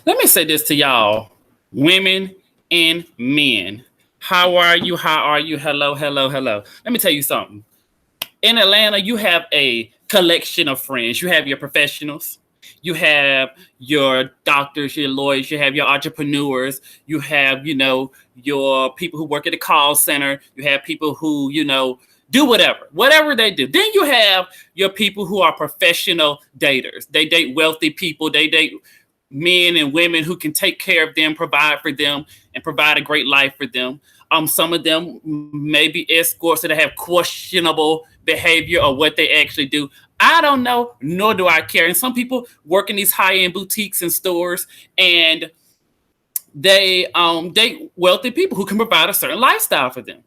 Let me say this to y'all, women and men. How are you? How are you? Hello, hello, hello. Let me tell you something. In Atlanta, you have a collection of friends. You have your professionals, you have your doctors, your lawyers, you have your entrepreneurs, you have, your people who work at the call center, you have people who, do whatever they do. Then you have your people who are professional daters. They date wealthy people, they date men and women who can take care of them, provide for them, and provide a great life for them. Some of them may be escorts that have questionable behavior or what they actually do. I don't know, nor do I care. And some people work in these high-end boutiques and stores, and they date wealthy people who can provide a certain lifestyle for them.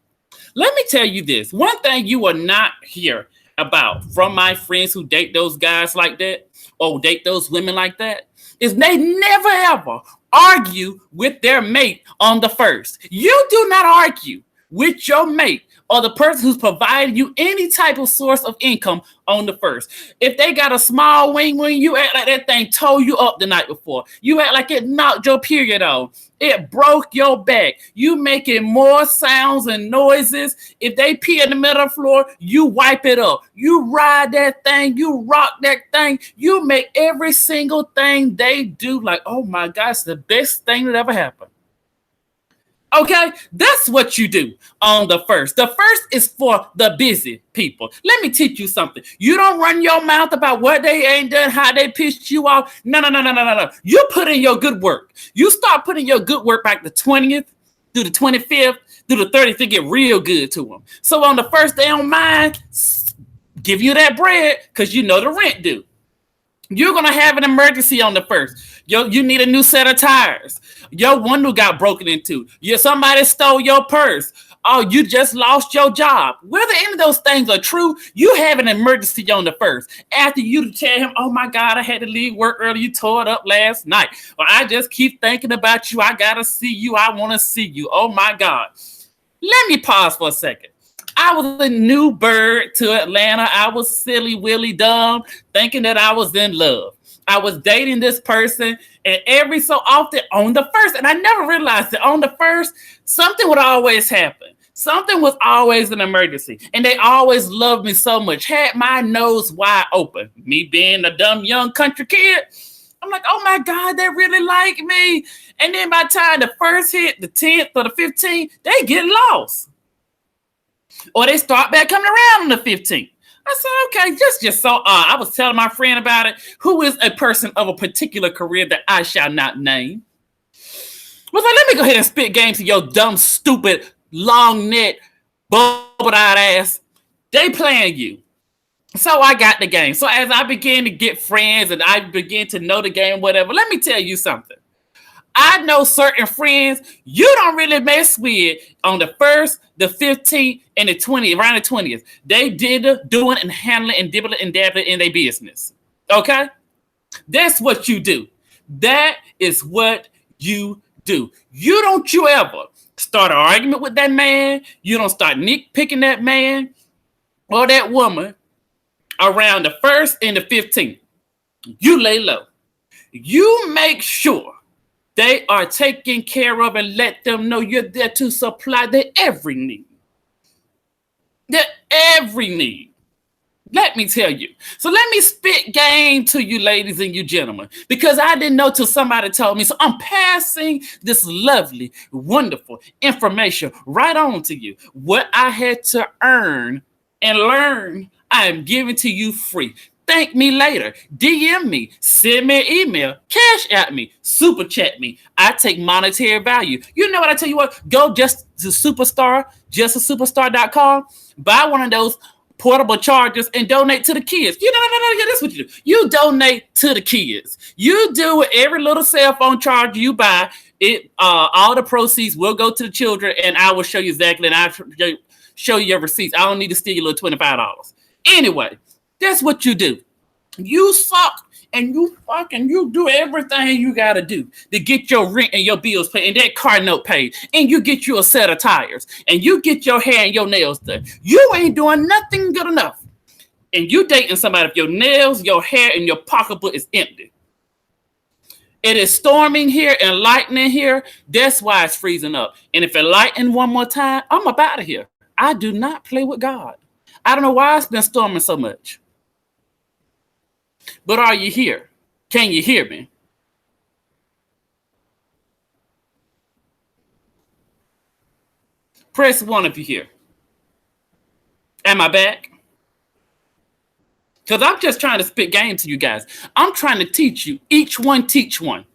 Let me tell you this. One thing you will not hear about from my friends who date those guys like that or date those women like that is they never ever argue with their mate on the first. You do not argue with your mate or the person who's providing you any type of source of income on the first. If they got a small wing, you act like that thing tore you up the night before. You act like it knocked your period on. It broke your back. You making more sounds and noises. If they pee in the middle of the floor, you wipe it up. You ride that thing. You rock that thing. You make every single thing they do like, oh my gosh, the best thing that ever happened. Okay, that's what you do on the first. The first is for the busy people. Let me teach you something. You don't run your mouth about what they ain't done, how they pissed you off. No. You put in your good work. You start putting your good work back the 20th through the 25th through the 30th to get real good to them. So on the first day on mine, give you that bread because you know the rent due. You're going to have an emergency on the first. You need a new set of tires. Your window got broken into. Somebody stole your purse. Oh, you just lost your job. Whether any of those things are true, you have an emergency on the first. After you tell him, oh my God, I had to leave work early. You tore it up last night. Or I just keep thinking about you. I got to see you. I want to see you. Oh my God. Let me pause for a second. I was a new bird to Atlanta. I was silly, willy, dumb, thinking that I was in love. I was dating this person, and every so often on the first, and I never realized that on the first, something would always happen. Something was always an emergency, and they always loved me so much. Had my nose wide open. Me being a dumb young country kid, I'm like, oh my God, they really like me. And then by the time the first hit, the 10th or the 15th, they get lost. Or they start back coming around on the 15th. I said, okay, just so odd. I was telling my friend about it, who is a person of a particular career that I shall not name. I was like, let me go ahead and spit game to your dumb, stupid, long neck, bubbled-eyed ass. They playing you. So I got the game. So as I began to get friends and I began to know the game, whatever, let me tell you something. I know certain friends you don't really mess with on the 1st, the 15th, and the 20th, around the 20th. They did doing and handling and dibbling and dabbling in their business. Okay? That's what you do. That is what you do. You don't ever start an argument with that man. You don't start nitpicking that man or that woman around the 1st and the 15th. You lay low. You make sure they are taken care of and let them know you're there to supply their every need. Their every need. Let me tell you. So let me spit game to you ladies and you gentlemen, because I didn't know till somebody told me. So I'm passing this lovely, wonderful information right on to you. What I had to earn and learn, I am giving to you free. Thank me later. DM me. Send me an email. Cash at me. Super chat me. I take monetary value. You know what I tell you what? Go Jusasuperstar.com. Buy one of those portable chargers and donate to the kids. No. Yeah, that's what you do. You donate to the kids. You do it. Every little cell phone charger you buy, it all the proceeds will go to the children, and I will show you exactly, and I'll show you your receipts. I don't need to steal your little $25. Anyway. That's what you do. You suck and you fucking you do everything you gotta do to get your rent and your bills paid and that car note paid. And you get you a set of tires and you get your hair and your nails done. You ain't doing nothing good enough. And you dating somebody if your nails, your hair, and your pocketbook is empty. It is storming here and lightning here. That's why it's freezing up. And if it lightning one more time, I'm up out of here. I do not play with God. I don't know why it's been storming so much. But are you here? Can you hear me? Press 1 if you're here. Am I back? Because I'm just trying to spit game to you guys. I'm trying to teach you. Each one teach one.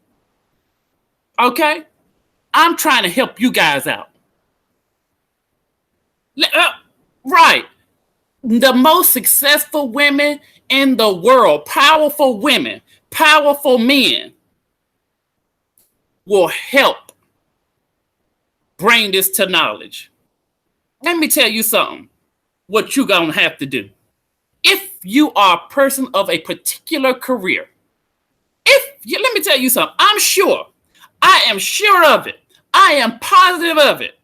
Okay? I'm trying to help you guys out. Right. The most successful women in the world, powerful women, powerful men will help bring this to knowledge. Let me tell you something. What you're going to have to do. If you are a person of a particular career, let me tell you something. I'm sure. I am sure of it. I am positive of it.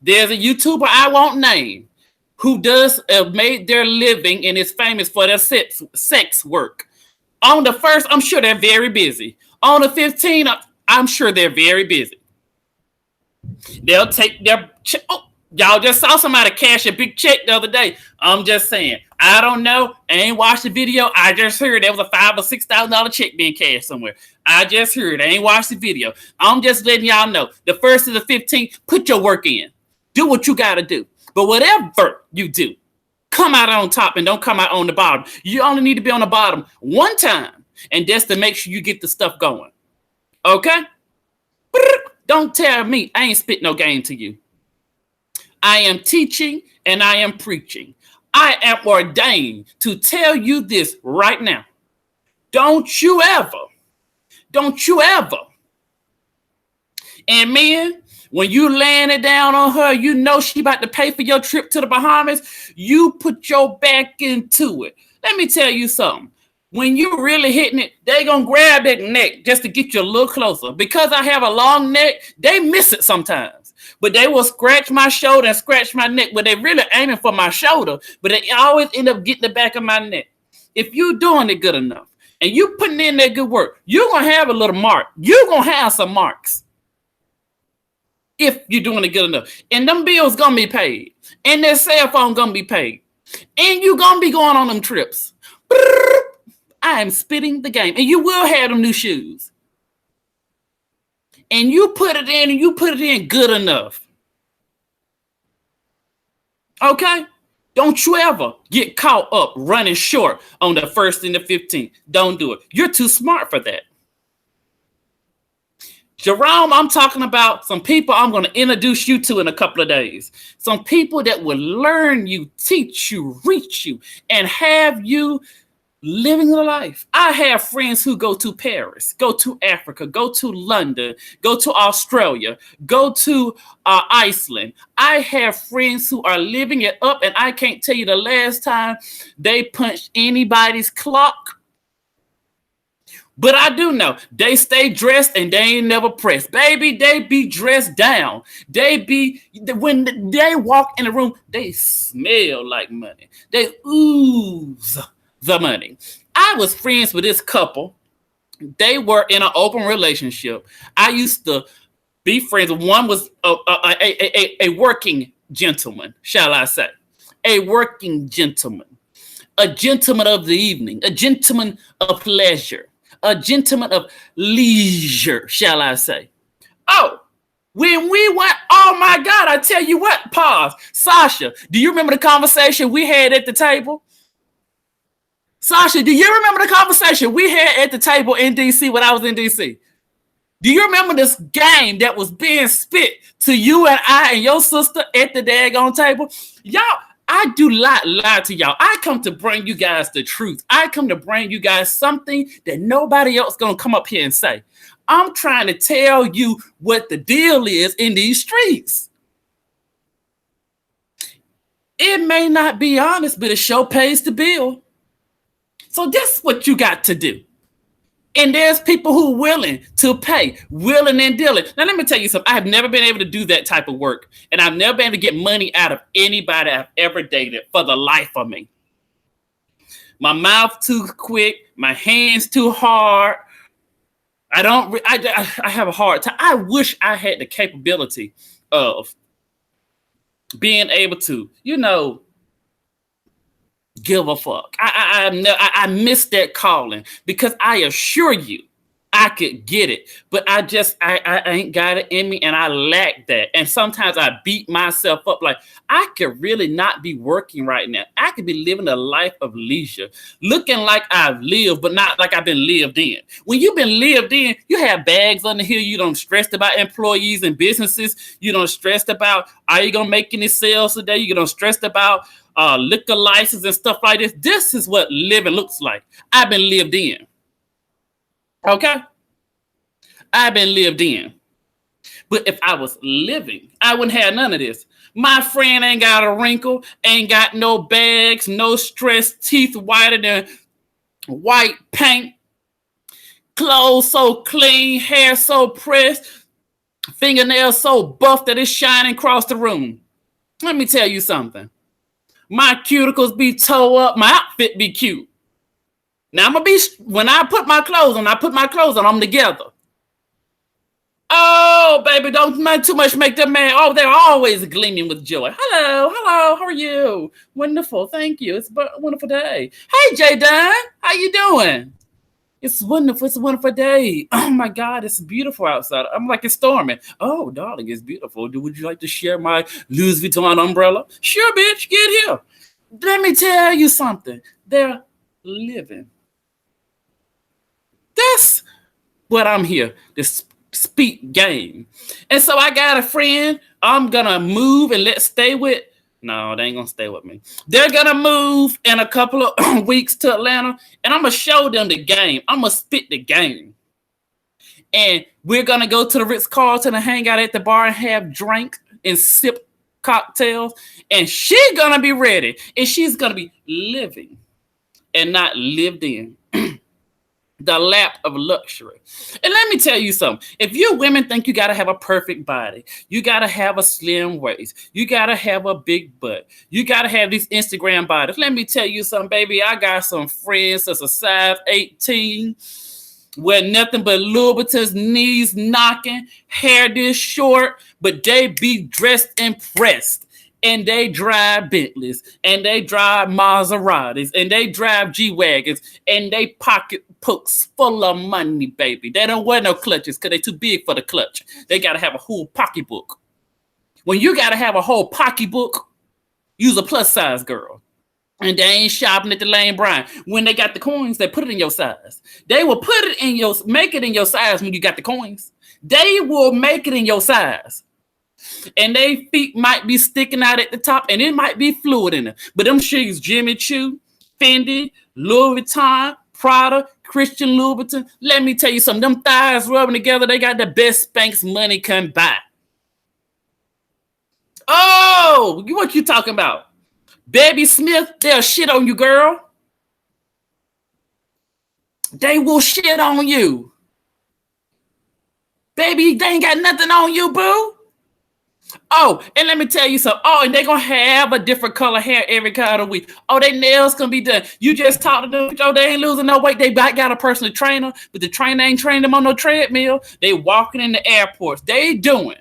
There's a YouTuber I won't name who does made their living and is famous for their sex work. On the 1st, I'm sure they're very busy. On the 15th, I'm sure they're very busy. They'll take their y'all just saw somebody cash a big check the other day. I'm just saying. I don't know. I ain't watched the video. I just heard there was a $5,000 or $6,000 check being cashed somewhere. I just heard. I ain't watched the video. I'm just letting y'all know. The 1st to the 15th, put your work in. Do what you got to do. But whatever you do, come out on top and don't come out on the bottom. You only need to be on the bottom one time. And that's to make sure you get the stuff going. Okay? Don't tell me I ain't spit no game to you. I am teaching and I am preaching. I am ordained to tell you this right now. Don't you ever. And men, when you laying it down on her, you know she about to pay for your trip to the Bahamas. You put your back into it. Let me tell you something. When you're really hitting it, they going to grab that neck just to get you a little closer. Because I have a long neck, they miss it sometimes. But they will scratch my shoulder and scratch my neck. But they really aiming for my shoulder. But they always end up getting the back of my neck. If you're doing it good enough and you putting in that good work, you're going to have a little mark. You're going to have some marks. If you're doing it good enough. And them bills going to be paid. And their cell phone going to be paid. And you going to be going on them trips. I am spitting the game. And you will have them new shoes. And you put it in and you put it in good enough. Okay? Don't you ever get caught up running short on the 1st and the 15th. Don't do it. You're too smart for that. Jerome, I'm talking about some people I'm going to introduce you to in a couple of days. Some people that will learn you, teach you, reach you, and have you living the life. I have friends who go to Paris, go to Africa, go to London, go to Australia, go to Iceland. I have friends who are living it up, and I can't tell you the last time they punched anybody's clock. But I do know they stay dressed and they ain't never pressed. Baby, they be dressed down. When they walk in the room, they smell like money. They ooze the money. I was friends with this couple. They were in an open relationship. I used to be friends. One was a working gentleman, shall I say. A working gentleman. A gentleman of the evening. A gentleman of pleasure. A gentleman of leisure, shall I say. Oh, when we went, oh my God, I tell you what, pause. Sasha, do you remember the conversation we had at the table? Sasha, do you remember the conversation we had at the table in D.C. when I was in D.C.? Do you remember this game that was being spit to you and I and your sister at the daggone table? Y'all, I do not lie to y'all. I come to bring you guys the truth. I come to bring you guys something that nobody else gonna come up here and say. I'm trying to tell you what the deal is in these streets. It may not be honest, but it sure pays the bill. So that's what you got to do. And there's people who are willing to pay, willing and dealing. Now, let me tell you something. I have never been able to do that type of work. And I've never been able to get money out of anybody I've ever dated for the life of me. My mouth too quick. My hands too hard. I don't. I have a hard time. I wish I had the capability of being able to, give a fuck. I miss that calling because I assure you, I could get it, but I ain't got it in me, and I lack that. And sometimes I beat myself up like I could really not be working right now. I could be living a life of leisure, looking like I've lived, but not like I've been lived in. When you've been lived in, you have bags under here. You don't stressed about employees and businesses. You don't stressed about are you gonna make any sales today. You don't stressed about liquor license and stuff like this. This is what living looks like. I've been lived in. Okay? I've been lived in. But if I was living, I wouldn't have none of this. My friend ain't got a wrinkle, ain't got no bags, no stress, teeth whiter than white paint, clothes so clean, hair so pressed, fingernails so buff that it's shining across the room. Let me tell you something. My cuticles be toe up, my outfit be cute. Now when I put my clothes on, I'm together. Oh, baby, don't too much make them mad. Oh, they're always gleaming with joy. Hello, hello, how are you? Wonderful, thank you. It's a wonderful day. Hey, J Dunn, how you doing? It's wonderful. It's a wonderful day. Oh my God, it's beautiful outside. I'm like it's storming. Oh, darling, it's beautiful. Would you like to share my Louis Vuitton umbrella? Sure, bitch, get here. Let me tell you something. They're living. That's what I'm here to speak game. And so I got a friend I'm gonna move and let's stay with. No, they ain't gonna stay with me. They're gonna move in a couple of weeks to Atlanta, and I'm gonna show them the game. I'm gonna spit the game. And we're gonna go to the Ritz-Carlton and hang out at the bar and have drinks and sip cocktails. And she's gonna be ready. And she's gonna be living and not lived in. The lap of luxury. And let me tell you something. If you women think you got to have a perfect body, you got to have a slim waist, you got to have a big butt, you got to have these Instagram bodies. Let me tell you something, baby. I got some friends that's a size 18, wear nothing but Louboutins, knees knocking, hair this short, but they be dressed and pressed. And they drive Bentleys, and they drive Maseratis, and they drive G-Wagons, and they pocket books full of money, baby. They don't wear no clutches because they're too big for the clutch. They got to have a whole pocketbook. When you got to have a whole pocketbook, use a plus-size girl. And they ain't shopping at the Lane Bryant. When they got the coins, they put it in your size. They will make it in your size when you got the coins. They will make it in your size. And they feet might be sticking out at the top, and it might be fluid in it. But them shoes, Jimmy Choo, Fendi, Louis Vuitton, Prada, Christian Louboutin. Let me tell you something. Them thighs rubbing together, they got the best Spanx money can buy. Oh, what you talking about? Baby Smith, they'll shit on you, girl. They will shit on you. Baby, they ain't got nothing on you, boo. Oh, and let me tell you something. Oh, and they're going to have a different color hair every kind of week. Oh, their nails can be done. You just talk to them. Oh, they ain't losing no weight. They got a personal trainer, but the trainer ain't training them on no treadmill. They walking in the airports. They doing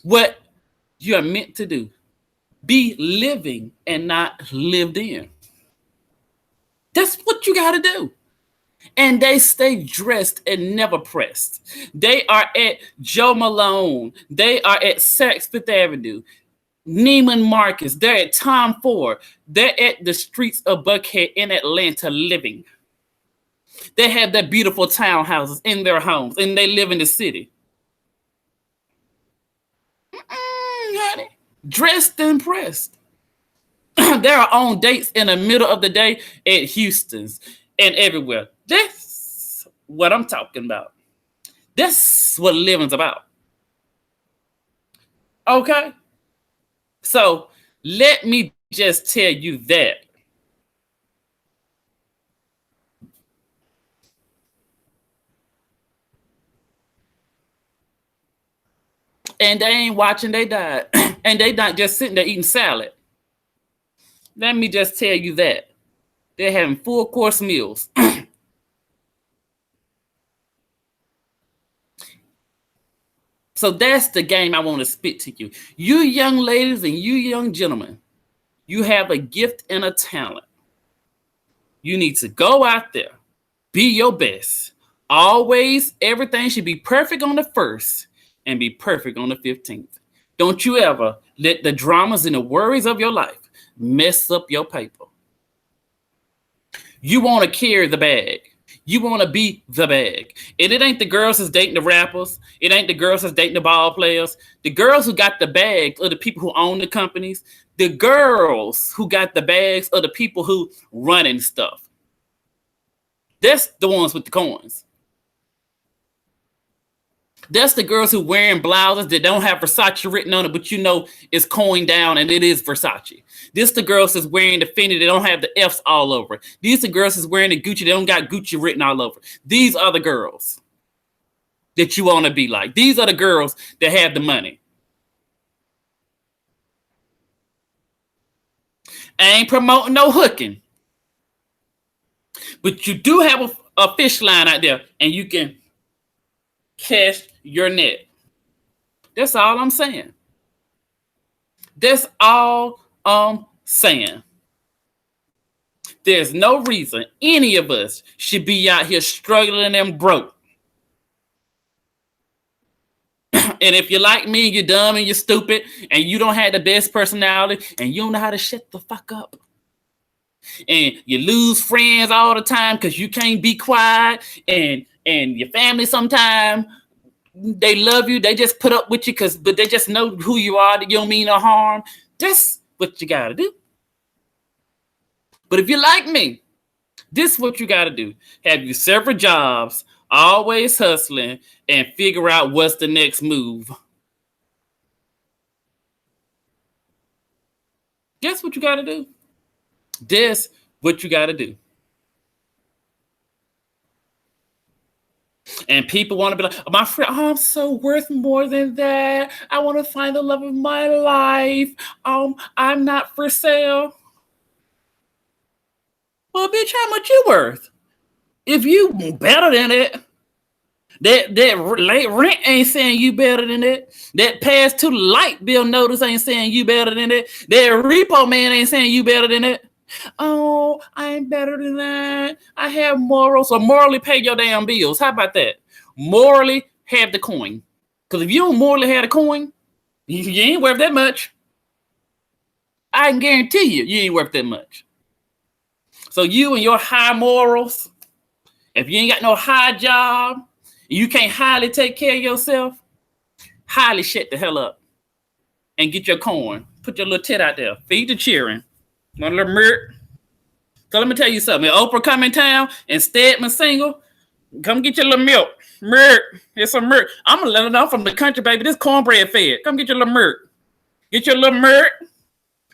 what you're meant to do. Be living and not lived in. That's what you got to do. And they stay dressed and never pressed. They are at Joe Malone. They are at Saks Fifth Avenue, Neiman Marcus. They're at Tom Ford. They're at the streets of Buckhead in Atlanta living. They have their beautiful townhouses in their homes, and they live in the city. Honey. Dressed and pressed. They're on dates in the middle of the day at Houston's and everywhere. That's what I'm talking about. That's what living's about. Okay? So let me just tell you that. And they ain't watching they diet. And they not just sitting there eating salad. Let me just tell you that. They're having full course meals. So that's the game I want to spit to you. You young ladies and you young gentlemen, you have a gift and a talent. You need to go out there, be your best. Always, everything should be perfect on the first and be perfect on the 15th. Don't you ever let the dramas and the worries of your life mess up your paper. You want to carry the bag. You want to be the bag. And it ain't the girls that's dating the rappers. It ain't the girls that's dating the ball players. The girls who got the bags are the people who own the companies. The girls who got the bags are the people who running stuff. That's the ones with the coins. That's the girls who wearing blouses that don't have Versace written on it, but you know it's coined down and it is Versace. This the girls that's wearing the Fendi that don't have the F's all over. These the girls that's wearing the Gucci that don't got Gucci written all over. These are the girls that you want to be like. These are the girls that have the money. I ain't promoting no hooking, but you do have a fish line out there and you can cast your net. That's all I'm saying. That's all I'm saying. There's no reason any of us should be out here struggling and broke. And if you're like me, you're dumb and you're stupid and you don't have the best personality and you don't know how to shut the fuck up. And you lose friends all the time because you can't be quiet, and your family sometimes they love you, they just put up with you but they just know who you are, that you don't mean no harm. That's what you gotta do. But if you're like me, this is what you gotta do. Have you several jobs, always hustling, and figure out what's the next move. Guess what you gotta do? This what you gotta do. And people want to be like, oh, my friend, oh, I'm so worth more than that. I want to find the love of my life. I'm not for sale. Well, bitch, how much you worth? If you better than it, that late rent ain't saying you better than it. That pass to the light bill notice ain't saying you better than it. That repo man ain't saying you better than it. Oh, I ain't better than that. I have morals. So morally pay your damn bills. How about that? Morally have the coin. Because if you don't morally have the coin, you ain't worth that much. I can guarantee you ain't worth that much. So you and your high morals, if you ain't got no high job, you can't highly take care of yourself, highly shut the hell up and get your coin. Put your little tit out there. Feed the cheering. Want a little mirk? So let me tell you something. If Oprah come in town and Stedman single, come get your little milk. Mirk. Here's some mirk. I'm going to let it know from the country, baby. This cornbread fed. Come get your little mirk. Get your little mirk.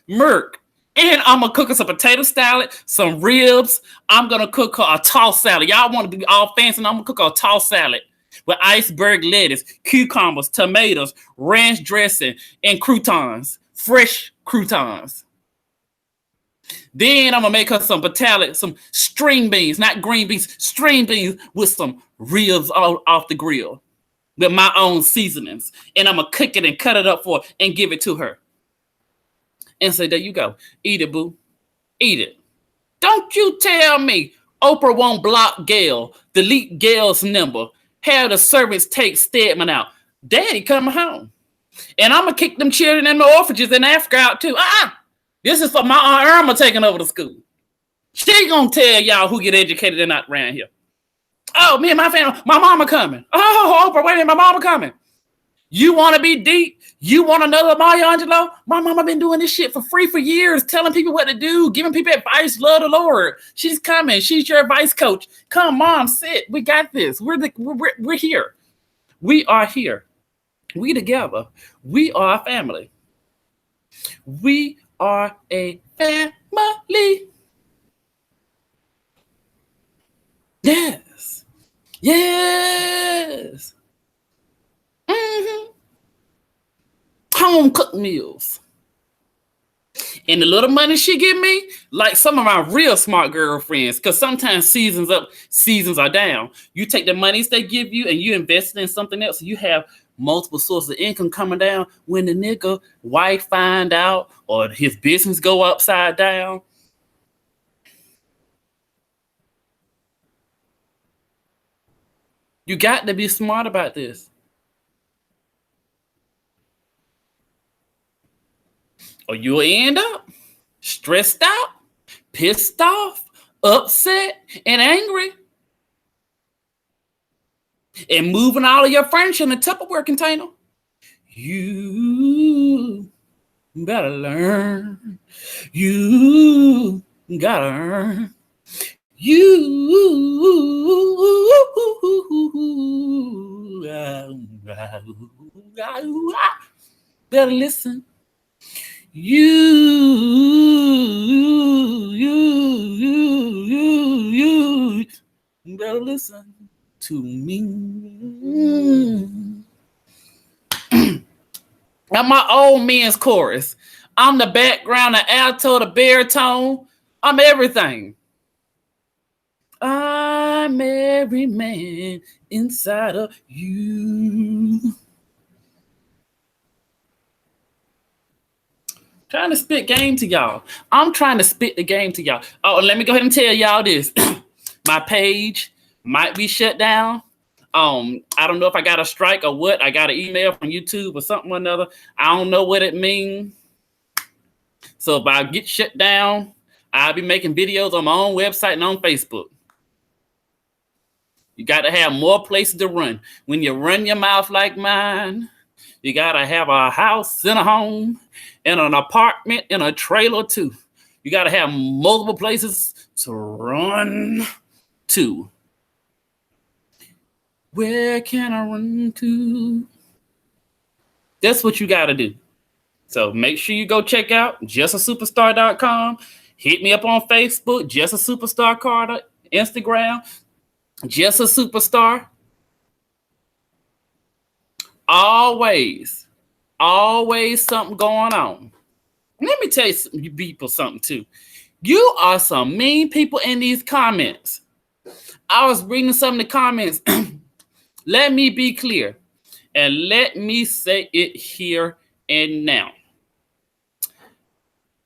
Mirk. And I'm going to cook us a potato salad, some ribs. I'm going to cook her a tossed salad. Y'all want to be all fancy, and I'm going to cook her a tossed salad with iceberg lettuce, cucumbers, tomatoes, ranch dressing, and croutons. Fresh croutons. Then I'm gonna make her some some string beans, not green beans, string beans with some ribs off the grill with my own seasonings. And I'm gonna cook it and cut it up for her and give it to her. And say, there you go. Eat it, boo. Eat it. Don't you tell me Oprah won't block Gail, delete Gail's number, have the servants take Stedman out. Daddy coming home. And I'm gonna kick them children in the orphanages in Africa out too. This is for my Aunt Irma taking over the school. She gonna tell y'all who get educated and not around here. Oh, me and my family, my mama coming. Oh, Oprah, wait a minute, my mama coming. You want to be deep? You want another Maya Angelou? My mama been doing this shit for free for years, telling people what to do, giving people advice. Love the Lord. She's coming. She's your advice coach. Come, mom, sit. We got this. We're here. We are here. We together. We are a family. We are a family. Yes. Yes. Mm-hmm. Home cooked meals. And the little money she give me, like some of my real smart girlfriends, because sometimes seasons up, seasons are down. You take the monies they give you and you invest it in something else. You have multiple sources of income coming down. When the nigga wife find out or his business go upside down, you got to be smart about this. Or you'll end up stressed out, pissed off, upset, and angry, and moving all of your furniture in a Tupperware container. You better learn. You gotta learn. You better listen. You better listen to me. Now my old man's chorus. I'm the background, the alto, the baritone. I'm everything. I'm every man inside of you. Trying to spit game to y'all. I'm trying to spit the game to y'all. Oh, let me go ahead and tell y'all this. My page might be shut down. I don't know if I got a strike or what. I got an email from YouTube or something or another. I don't know what it means. So if I get shut down, I'll be making videos on my own website and on Facebook. You got to have more places to run. When you run your mouth like mine, you got to have a house and a home and an apartment and a trailer too. You got to have multiple places to run to. Where can I run to? That's what you got to do. So make sure you go check out Jusasuperstar.com. Hit me up on Facebook, Jusasuperstar Carter, Instagram, Jusasuperstar. Always something going on. Let me tell you people something too. You are some mean people in these comments. I was reading some of the comments. Let me be clear. And let me say it here and now.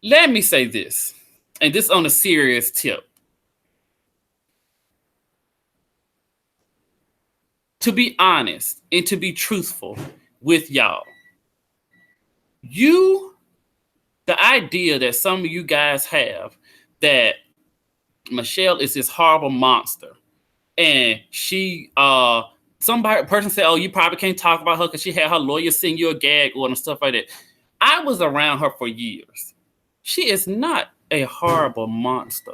Let me say this. And this on a serious tip. To be honest and to be truthful with y'all. The idea that some of you guys have that Michelle is this horrible monster. And person said, oh, you probably can't talk about her because she had her lawyer send you a gag order and stuff like that. I was around her for years. She is not a horrible monster.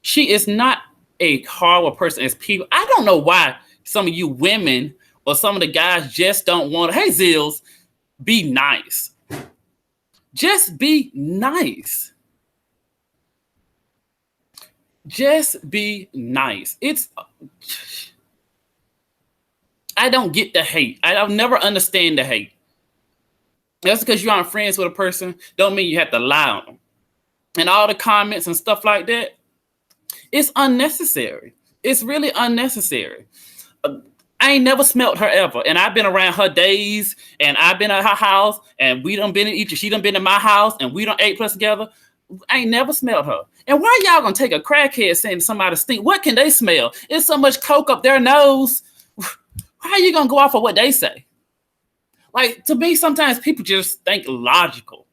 She is not a horrible person as people. I don't know why some of you women or some of the guys just don't want to, hey, Zills, be nice. Just be nice. Just be nice. I don't get the hate. I'll never understand the hate. That's because you aren't friends with a person don't mean you have to lie on them. And all the comments and stuff like that, it's unnecessary. It's really unnecessary. I ain't never smelt her ever. And I've been around her days and I've been at her house and we done been in each, she done been in my house and we done ate plus together. I ain't never smelled her. And why y'all gonna take a crackhead saying somebody stink? What can they smell? It's so much coke up their nose. How are you gonna go off of what they say? Like, to me, sometimes people just think logical.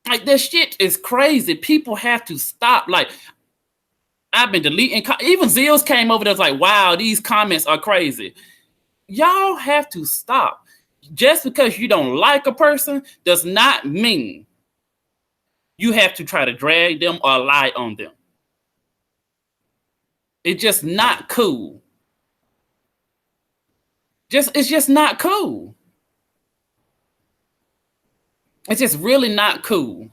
Like, this shit is crazy. People have to stop. Like, I've been deleting. Even Zills came over there like, wow, these comments are crazy. Y'all have to stop. Just because you don't like a person does not mean you have to try to drag them or lie on them. It's just not cool. It's just not cool. It's just really not cool.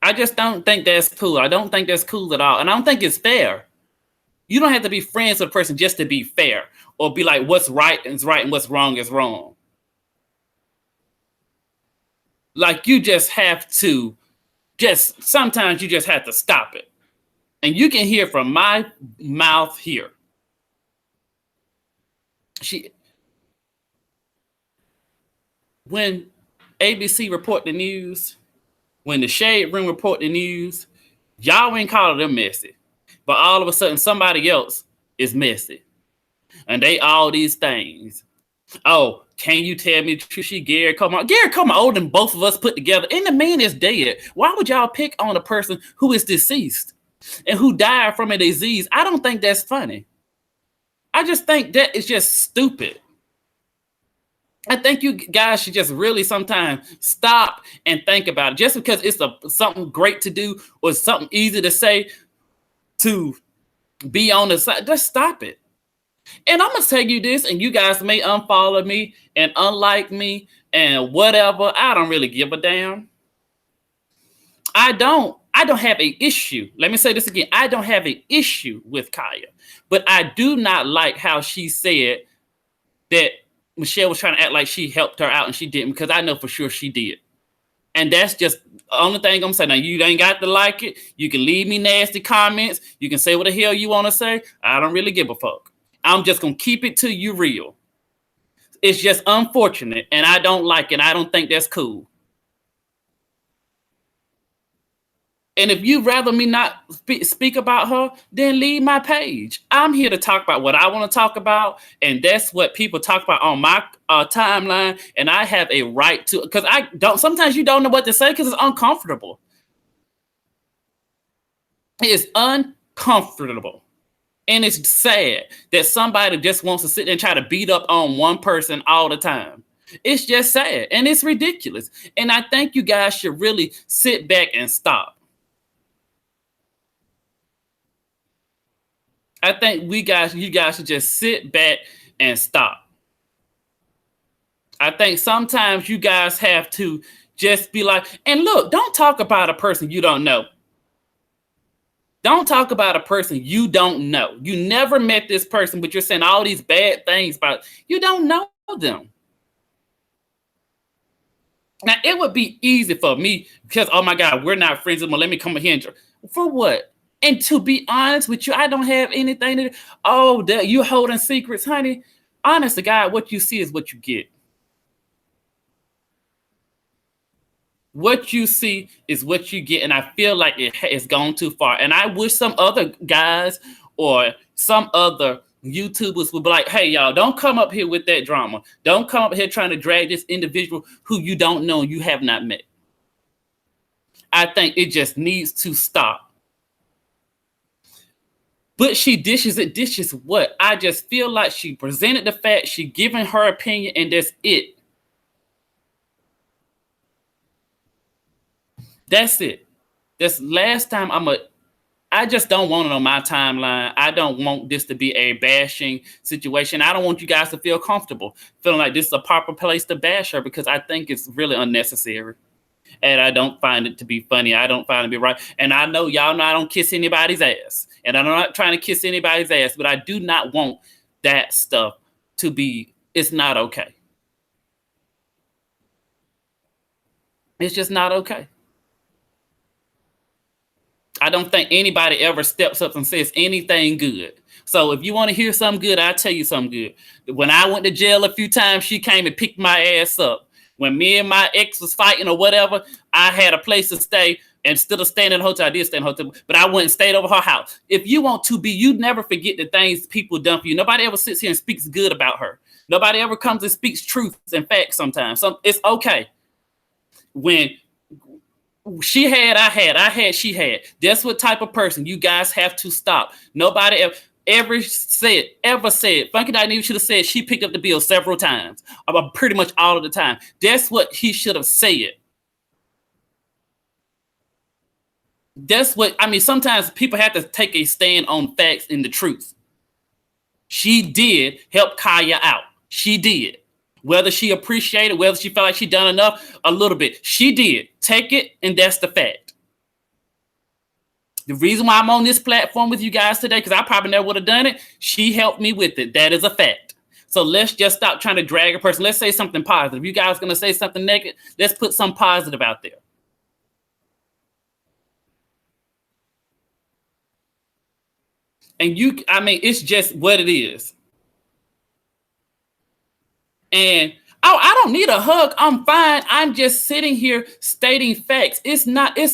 I just don't think that's cool. I don't think that's cool at all. And I don't think it's fair. You don't have to be friends with a person just to be fair or be like, what's right is right and what's wrong is wrong. Like you just have to sometimes you just have to stop it. And you can hear from my mouth here. She When ABC report the news, when the Shade Room report the news, y'all ain't calling them messy. But all of a sudden somebody else is messy. And they all these things. Oh, can you tell me she Gary Coleman? Gary Coleman older than both of us put together, and the man is dead. Why would y'all pick on a person who is deceased and who died from a disease? I don't think that's funny. I just think that is just stupid. I think you guys should just really sometimes stop and think about it. Just because it's something great to do or something easy to say to be on the side, just stop it. And I'm gonna tell you this, and you guys may unfollow me and unlike me and whatever. I don't really give a damn. I don't have an issue. Let me say this again. I don't have an issue with Kaya, but I do not like how she said that Michelle was trying to act like she helped her out and she didn't, because I know for sure she did. And that's just the only thing I'm saying. Now, you ain't got to like it. You can leave me nasty comments. You can say what the hell you want to say. I don't really give a fuck. I'm just going to keep it to you real. It's just unfortunate, and I don't like it. I don't think that's cool. And if you'd rather me not speak about her, then leave my page. I'm here to talk about what I want to talk about, and that's what people talk about on my timeline, and I have a right to, because sometimes you don't know what to say because it's uncomfortable. It's uncomfortable. And it's sad that somebody just wants to sit there and try to beat up on one person all the time. It's just sad, and it's ridiculous. And I think you guys should really sit back and stop. I think you guys should just sit back and stop. I think sometimes you guys have to just be like, and look, don't talk about a person you don't know. Don't talk about a person you don't know. You never met this person, but you're saying all these bad things about it. You don't know them. Now, it would be easy for me because, oh my God, we're not friends anymore. Let me come here. For what? And to be honest with you, I don't have anything to do. Oh, you holding secrets, honey. Honest to God, what you see is what you get. What you see is what you get, and I feel like it has gone too far. And I wish some other guys or some other YouTubers would be like, hey, y'all, don't come up here with that drama. Don't come up here trying to drag this individual who you don't know, you have not met. I think it just needs to stop. But she dishes what? I just feel like she presented the fact, she given her opinion, and that's it. That's it. This last time I just don't want it on my timeline. I don't want this to be a bashing situation. I don't want you guys to feel comfortable feeling like this is a proper place to bash her, because I think it's really unnecessary. And I don't find it to be funny. I don't find it to be right. And I know y'all know I don't kiss anybody's ass. And I'm not trying to kiss anybody's ass, but I do not want that stuff to be, it's not okay. It's just not okay. I don't think anybody ever steps up and says anything good. So if you want to hear something good, I'll tell you something good. When I went to jail a few times, she came and picked my ass up. When me and my ex was fighting or whatever, I had a place to stay. Instead of staying in a hotel, I did stay in a hotel, but I went and stayed over her house. If you want to be, you never forget the things people done for you. Nobody ever sits here and speaks good about her. Nobody ever comes and speaks truth and facts sometimes. So it's okay. When she had, I had, she had. That's what type of person you guys have to stop. Nobody ever said, Funky Dynamic should have said she picked up the bill several times, about pretty much all of the time. That's what he should have said. That's what, I mean, sometimes people have to take a stand on facts and the truth. She did help Kaya out. She did. Whether she appreciated, whether she felt like she done enough, a little bit. She did. Take it, and that's the fact. The reason why I'm on this platform with you guys today, because I probably never would have done it, she helped me with it. That is a fact. So let's just stop trying to drag a person. Let's say something positive. You guys going to say something negative? Let's put some positive out there. And I mean, it's just what it is. And I don't need a hug. I'm fine. I'm just sitting here stating facts. It's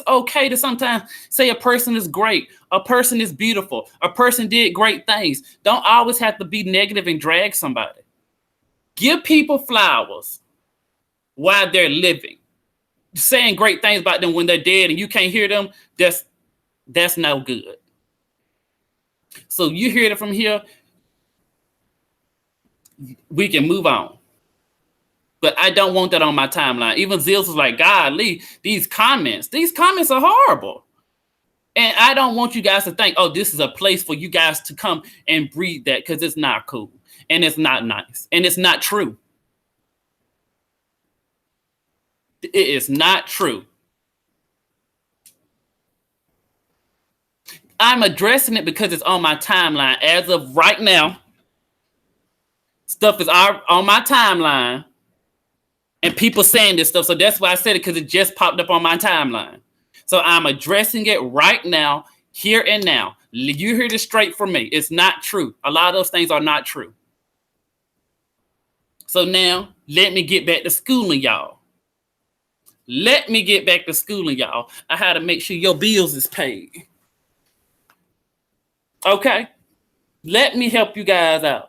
okay to sometimes say a person is great, a person is beautiful, a person did great things. Don't always have to be negative and drag somebody. Give people flowers while they're living. Saying great things about them when they're dead and you can't hear them, that's no good. So you hear it from here, we can move on. But I don't want that on my timeline. Even Zills was like, golly, these comments are horrible. And I don't want you guys to think, oh, this is a place for you guys to come and breathe that, because it's not cool. And it's not nice. And it's not true. It is not true. I'm addressing it because it's on my timeline. As of right now, stuff is on my timeline. And people saying this stuff. So that's why I said it, because it just popped up on my timeline. So I'm addressing it right now, here and now. You hear this straight from me. It's not true. A lot of those things are not true. So now, let me get back to schooling y'all. Let me get back to schooling y'all. I had to make sure your bills is paid. Okay? Let me help you guys out.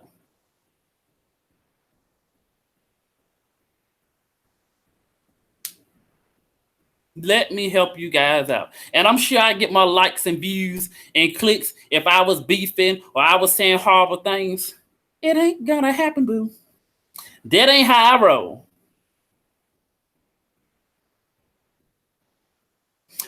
Let me help you guys out. And I'm sure I get my likes and views and clicks if I was beefing or I was saying horrible things. It ain't gonna happen, boo. That ain't how I roll.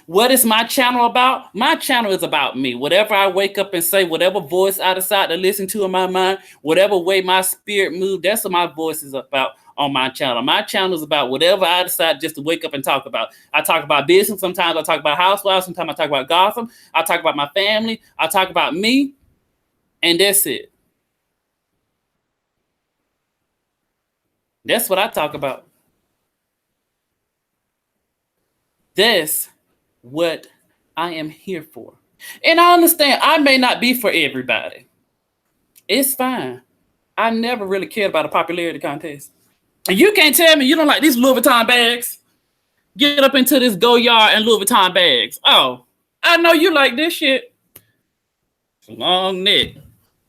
What is my channel about? My channel is about me. Whatever I wake up and say, whatever voice I decide to listen to in my mind, whatever way my spirit moves, that's what my voice is about on my channel. My channel is about whatever I decide just to wake up and talk about. I talk about business. Sometimes I talk about housewives. Sometimes I talk about Gotham. I talk about my family. I talk about me. And that's it. That's what I talk about. That's what I am here for. And I understand I may not be for everybody. It's fine. I never really cared about a popularity contest. And you can't tell me you don't like these Louis Vuitton bags. Get up into this Goyard and Louis Vuitton bags. Oh, I know you like this shit. Long neck.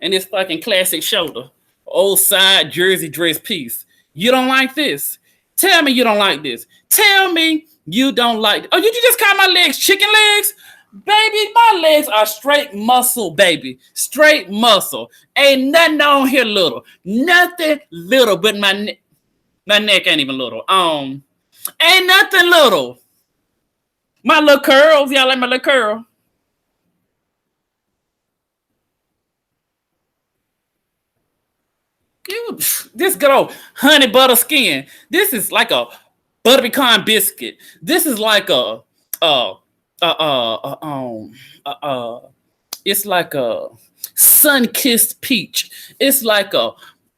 And this fucking classic shoulder. Old side jersey dress piece. You don't like this. Tell me you don't like this. Tell me you don't like. Oh, did you just call my legs chicken legs? Baby, my legs are straight muscle, baby. Straight muscle. Ain't nothing on here little. Nothing little, but my neck ain't even little. Ain't nothing little. My little curls. Y'all like my little curl? This good old honey butter skin. This is like a butter pecan biscuit. This is like it's like a sun-kissed peach. It's like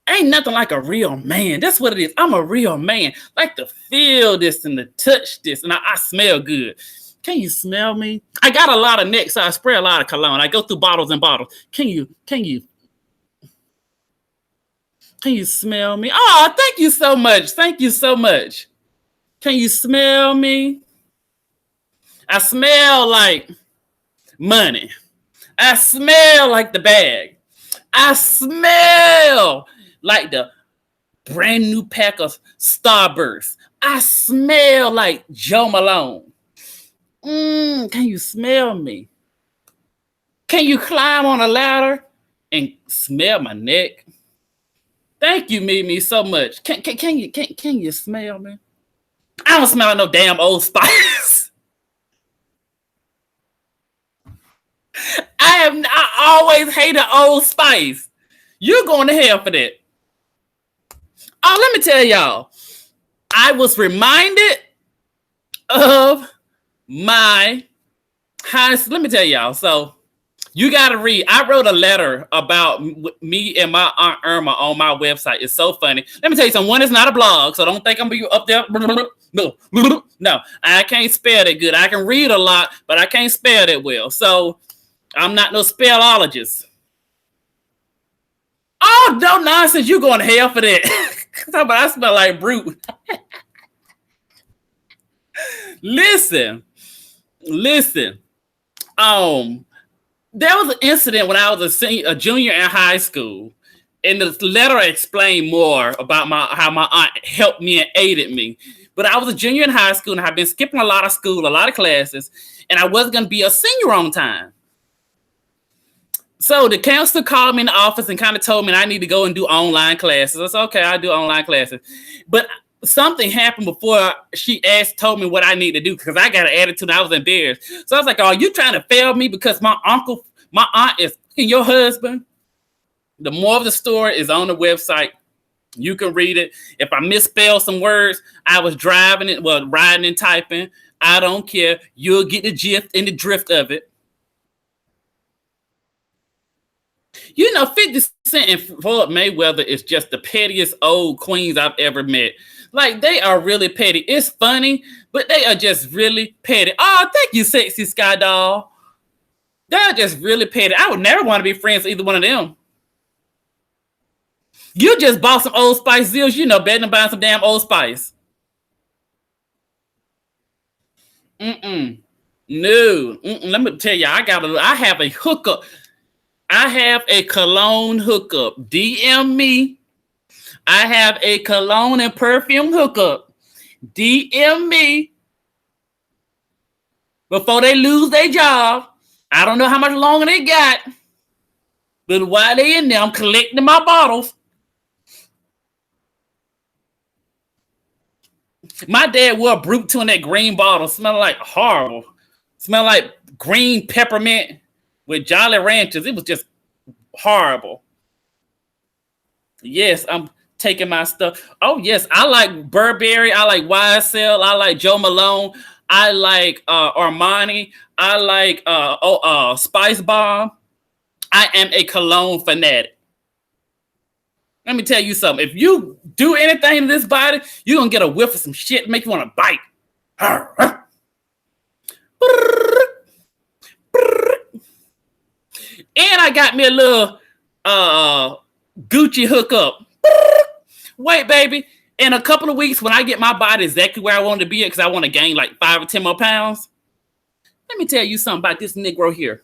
ain't nothing like a real man. That's what it is. I'm a real man. Like to feel this and to touch this, and I smell good. Can you smell me? I got a lot of neck, so I spray a lot of cologne. I go through bottles and bottles. Can you smell me? Oh, thank you so much. Thank you so much. Can you smell me? I smell like money. I smell like the bag. I smell like the brand new pack of Starburst. I smell like Joe Malone. Can you smell me? Can you climb on a ladder and smell my neck? Thank you, Mimi, so much. Can you smell me? I don't smell no damn Old Spice. I always hated Old Spice. You're going to hell for that. Oh, let me tell y'all. I was reminded of my house. Let me tell y'all. So You gotta read. I wrote a letter about me and my Aunt Irma on my website. It's so funny. Let me tell you something. One is not a blog, so don't think I'm be up there. No, I can't spell that good. I can read a lot, but I can't spell that well. So I'm not no spellologist. Oh, no nonsense. You going to hell for that. But I smell like brute. Listen, listen. Um, there was an incident when I was a junior in high school, and the letter explained more about how my aunt helped me and aided me. But I was a junior in high school, and I've been skipping a lot of school, a lot of classes, and I wasn't going to be a senior on time. So the counselor called me in the office and kind of told me I need to go and do online classes. I said, okay, I'll do online classes. But something happened before she told me what I need to do because I got an attitude and I was embarrassed. So I was like, oh, you trying to fail me because my aunt is your husband? The more of the story is on the website. You can read it. If I misspell some words, I was riding and typing. I don't care. You'll get the gist and the drift of it. 50 Cent and Floyd Mayweather is just the pettiest old queens I've ever met. Like, they are really petty. It's funny, but they are just really petty. Oh, thank you, sexy Sky Doll. They're just really petty. I would never want to be friends with either one of them. You just bought some Old Spice Zills, better than buying some damn Old Spice. No. Let me tell you, I have a hookup. I have a cologne hookup. DM me. I have a cologne and perfume hookup. DM me. Before they lose their job. I don't know how much longer they got. But while they in there, I'm collecting my bottles. My dad wore a Brute in that green bottle. Smelled like horrible. Smelled like green peppermint with Jolly Ranchers. It was just horrible. Yes, I'm taking my stuff. Oh, yes. I like Burberry. I like YSL. I like Joe Malone. I like Armani. I like Spice Bomb. I am a cologne fanatic. Let me tell you something. If you do anything to this body, you're going to get a whiff of some shit and make you want to bite. And I got me a little Gucci hookup. Wait, baby. In a couple of weeks, when I get my body exactly where I want to be at, because I want to gain like 5 or 10 more pounds, let me tell you something about this Negro here.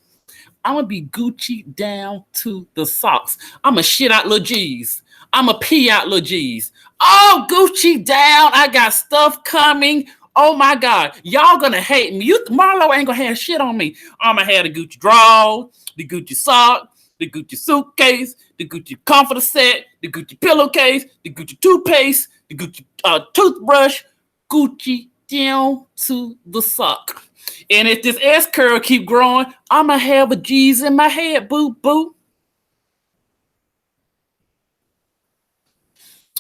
I'm going to be Gucci down to the socks. I'm going to shit out little G's. I'm going to pee out little G's. Oh, Gucci down. I got stuff coming. Oh, my God. Y'all going to hate me. Marlo ain't going to have shit on me. I'm going to have the Gucci draw, the Gucci sock, the Gucci suitcase, the Gucci comforter set, the Gucci pillowcase, the Gucci toothpaste, the Gucci toothbrush, Gucci down to the sock. And if this S curve keep growing, I'ma have a G's in my head, boo boo.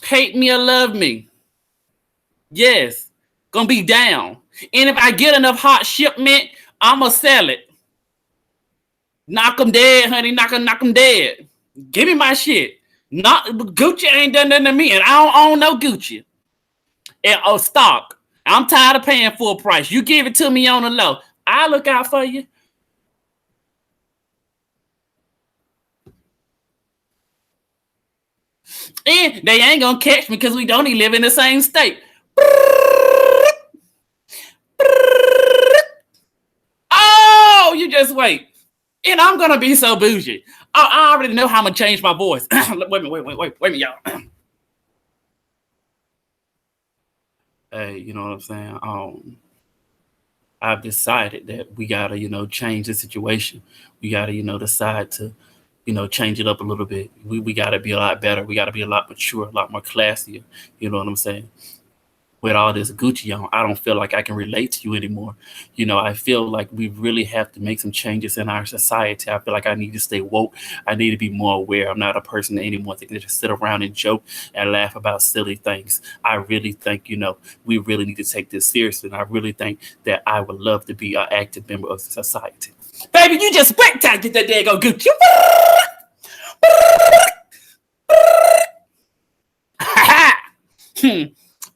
Hate me or love me. Yes, gonna be down. And if I get enough hot shipment, I'ma sell it. Knock them dead, honey. Knock them dead. Give me my shit. Not Gucci ain't done nothing to me, and I don't own no Gucci. And stock. I'm tired of paying full price. You give it to me on the low. I'll look out for you. And they ain't gonna catch me because we don't even live in the same state. Oh, you just wait. And I'm gonna be so bougie. I already know how I'm gonna change my voice. Wait a minute, y'all. Hey, you know what I'm saying? I've decided that we gotta, change the situation. We gotta, decide to, change it up a little bit. We gotta be a lot better. We gotta be a lot mature, a lot more classier. You know what I'm saying? With all this Gucci on, I don't feel like I can relate to you anymore. I feel like we really have to make some changes in our society. I feel like I need to stay woke. I need to be more aware. I'm not a person anymore that can just sit around and joke and laugh about silly things. I really think, we really need to take this seriously. And I really think that I would love to be an active member of society. Baby, you just wait till I get that daggone Gucci.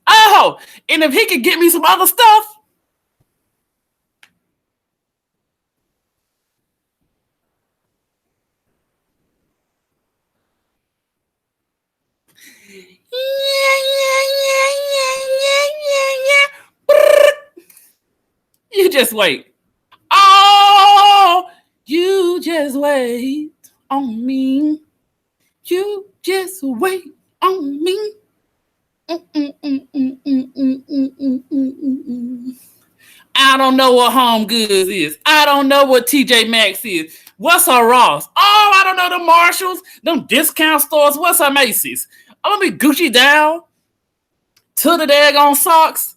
Oh, and if he could get me some other stuff. You just wait. Oh, you just wait on me. You just wait on me. I don't know what Home Goods is. I don't know what TJ Maxx is. What's a Ross? Oh, I don't know the Marshalls, them discount stores. What's a Macy's? I'm gonna be Gucci down to the daggone socks.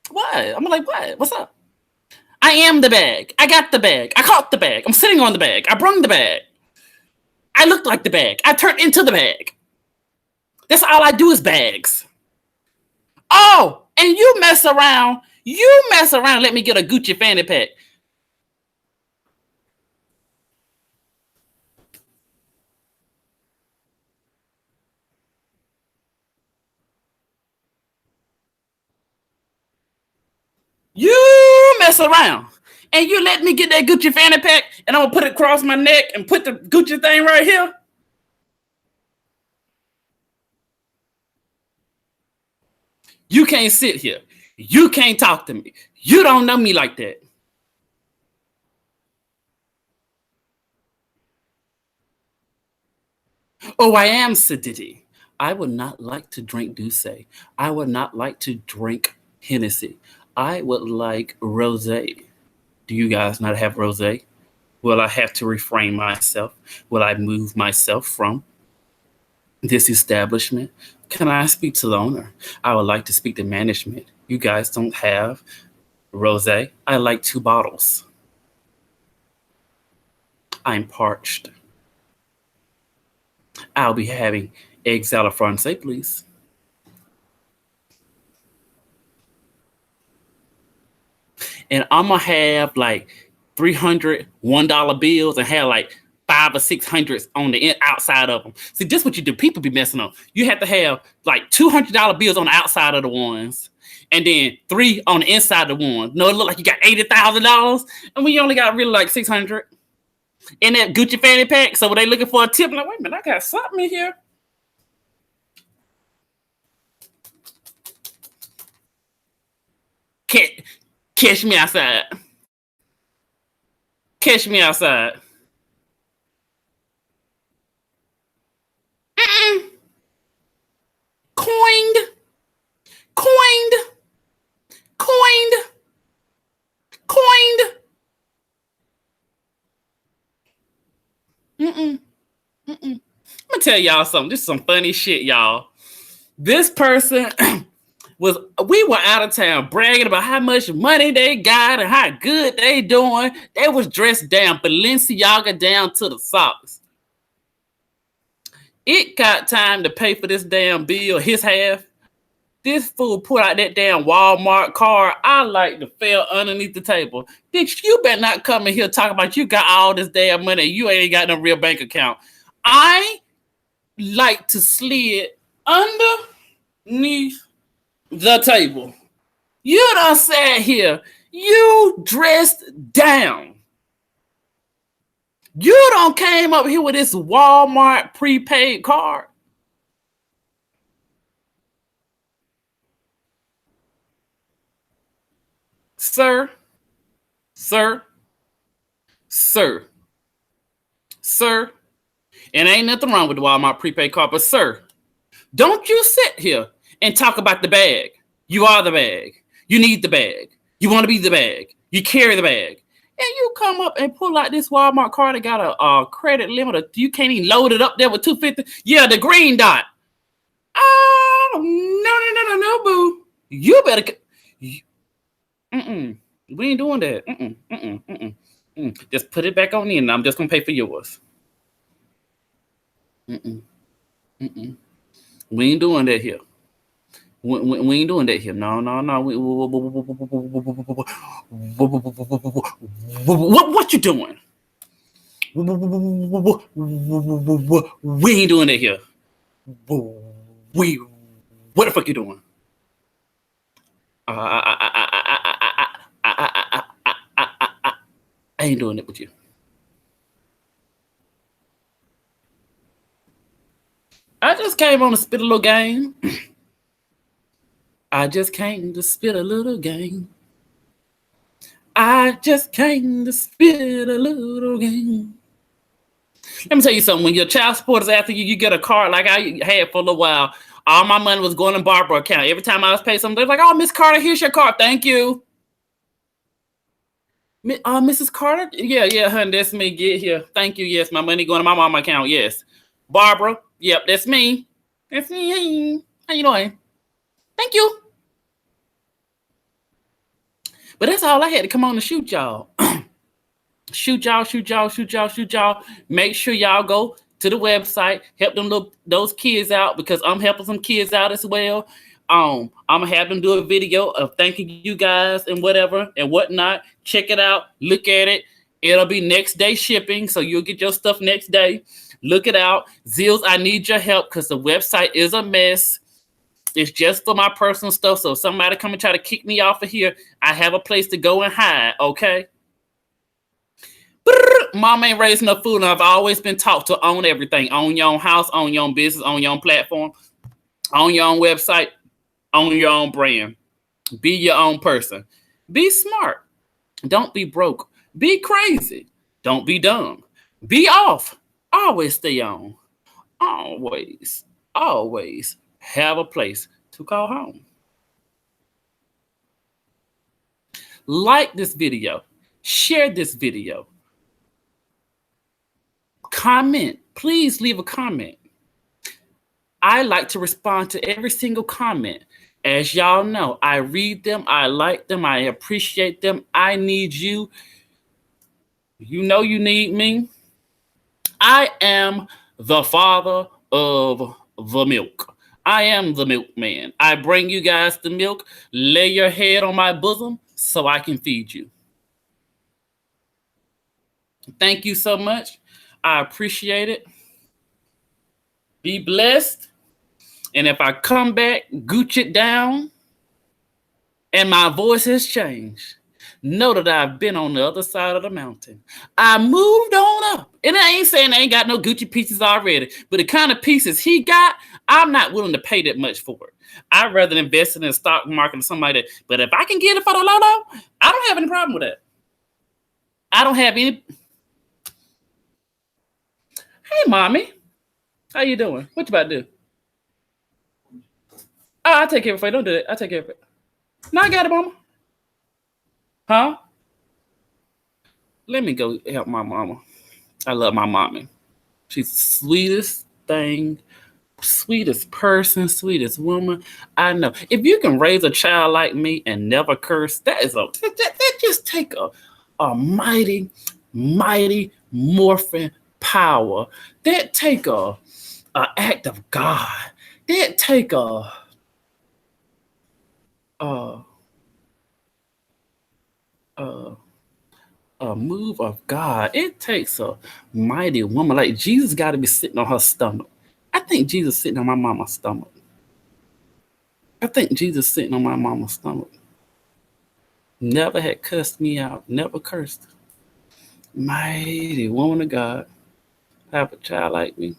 What? I'm like, what? What's up? I am the bag. I got the bag. I caught the bag. I'm sitting on the bag. I brung the bag. I look like the bag. I turned into the bag. That's all I do is bags. Oh, and you mess around. You mess around. Let me get a Gucci fanny pack. You mess around. And you let me get that Gucci fanny pack and I'm going to put it across my neck and put the Gucci thing right here. You can't sit here. You can't talk to me. You don't know me like that. Oh, I am Sadiddy. I would not like to drink Douce. I would not like to drink Hennessy. I would like rosé. Do you guys not have rosé? Will I have to refrain myself? Will I move myself from this establishment? Can I speak to the owner? I would like to speak to management. You guys don't have rosé? I like 2 bottles. I'm parched. I'll be having eggs a la francais, please. And I'm gonna have like $300 bills and have like 5 or 600s on the outside of them. See, this is what you do. People be messing up. You have to have like $200 bills on the outside of the ones, and then 3 on the inside of the one. No, it look like you got $80,000, and we only got really like 600 in that Gucci fanny pack. So when they looking for a tip, I'm like, wait a minute, I got something in here. Catch me outside. Catch me outside. Mm-mm. Coined. Coined. Coined. Coined. Mm-mm. Mm-mm. I'm gonna tell y'all something. This is some funny shit, y'all. This person we were out of town bragging about how much money they got and how good they doing. They was dressed down, Balenciaga down to the socks. It got time to pay for this damn bill, his half. This fool put out that damn Walmart card. I like to fell underneath the table. Bitch, you better not come in here talking about you got all this damn money. You ain't got no real bank account. I like to slid underneath the table. You done sat here. You dressed down. You done came up here with this Walmart prepaid card. Sir, sir, sir, sir, and ain't nothing wrong with the Walmart prepaid card, but sir, don't you sit here and talk about the bag. You are the bag. You need the bag. You want to be the bag. You carry the bag. And you come up and pull out this Walmart card that got a credit limit. You can't even load it up there with 250. Yeah, the green dot. Oh, no, boo. You better. We ain't doing that. Just put it back on in. I'm just gonna pay for yours. Mm-mm. We ain't doing that here. We ain't doing that here. No. What you doing? We ain't doing that here. We what the fuck you doing? I ain't doing it with you. I just came on to spit a little game. I just came to spit a little game. I just came to spit a little game. Let me tell you something. When your child support is after you, you get a card like I had for a little while. All my money was going in Barbara account. Every time I was paying something, they're like, "Oh, Miss Carter, here's your card. Thank you." Mrs. Carter? Yeah, honey, that's me. Get here. Thank you. Yes, my money going to my mama account. Yes. Barbara? Yep, that's me. That's me. How you doing? Thank you. But that's all I had to come on and shoot y'all. shoot y'all. Make sure y'all go to the website, help those kids out because I'm helping some kids out as well. I'm gonna have them do a video of thanking you guys and whatever and whatnot. Check it out, look at it. It'll be next day shipping, so you'll get your stuff next day. Look it out. Zills, I need your help because the website is a mess. It's just for my personal stuff. So if somebody come and try to kick me off of here, I have a place to go and hide, okay? Mom ain't raised no fool, and I've always been taught to own everything. Own your own house, own your own business, own your own platform, own your own website, own your own brand. Be your own person. Be smart. Don't be broke. Be crazy. Don't be dumb. Be off. Always stay on. Always have a place to call home. Like this video. Share this video. Comment. Please leave a comment. I like to respond to every single comment. As y'all know, I read them, I like them, I appreciate them. I need you. You know you need me. I am the father of the milk. I am the milkman. I bring you guys the milk. Lay your head on my bosom so I can feed you. Thank you so much. I appreciate it. Be blessed. And if I come back, gooch it down, and my voice has changed, know that I've been on the other side of the mountain. I moved on up. And I ain't saying I ain't got no Gucci pieces already, but the kind of pieces he got, I'm not willing to pay that much for it. I'd rather invest in the stock market or somebody that, but if I can get it for the low, I don't have any problem with that. I don't have any. Hey, mommy. How you doing? What you about to do? Oh, I'll take care of it for you. Don't do that. I'll take care of it. No, I got it, mama. Huh? Let me go help my mama. I love my mommy. She's the sweetest thing, sweetest person, sweetest woman I know. If you can raise a child like me and never curse, that just take a mighty morphin power. That take a act of God. That take a move of God. It takes a mighty woman. Like Jesus got to be sitting on her stomach. I think Jesus sitting on my mama's stomach. I think Jesus sitting on my mama's stomach. Never had cussed me out. Never cursed. Mighty woman of God. Have a child like me.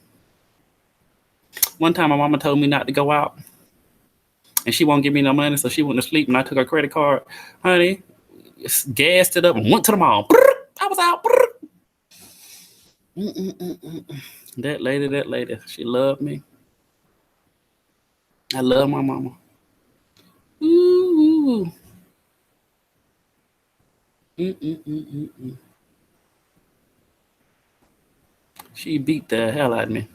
One time my mama told me not to go out. And she won't give me no money, so she went to sleep and I took her credit card. Honey, gassed it up and went to the mall. I was out. That lady, she loved me. I love my mama. Ooh. She beat the hell out of me.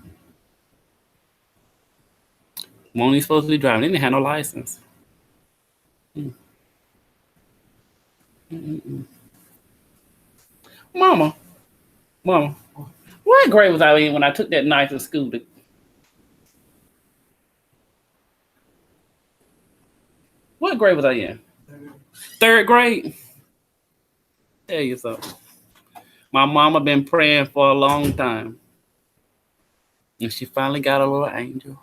When only supposed to be driving, they didn't have no license. Mama, what grade was I in when I took that knife to school? What grade was I in? Third grade. Tell you something. My mama been praying for a long time. And she finally got a little angel.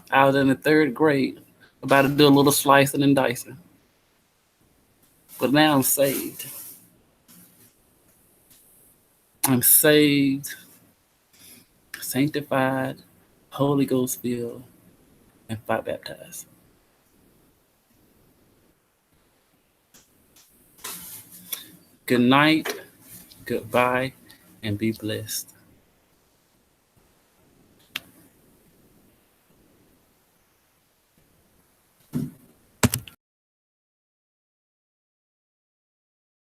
I was in the third grade, about to do a little slicing and dicing. But now I'm saved. I'm saved, sanctified, Holy Ghost filled, and fire baptized. Good night, goodbye, and be blessed.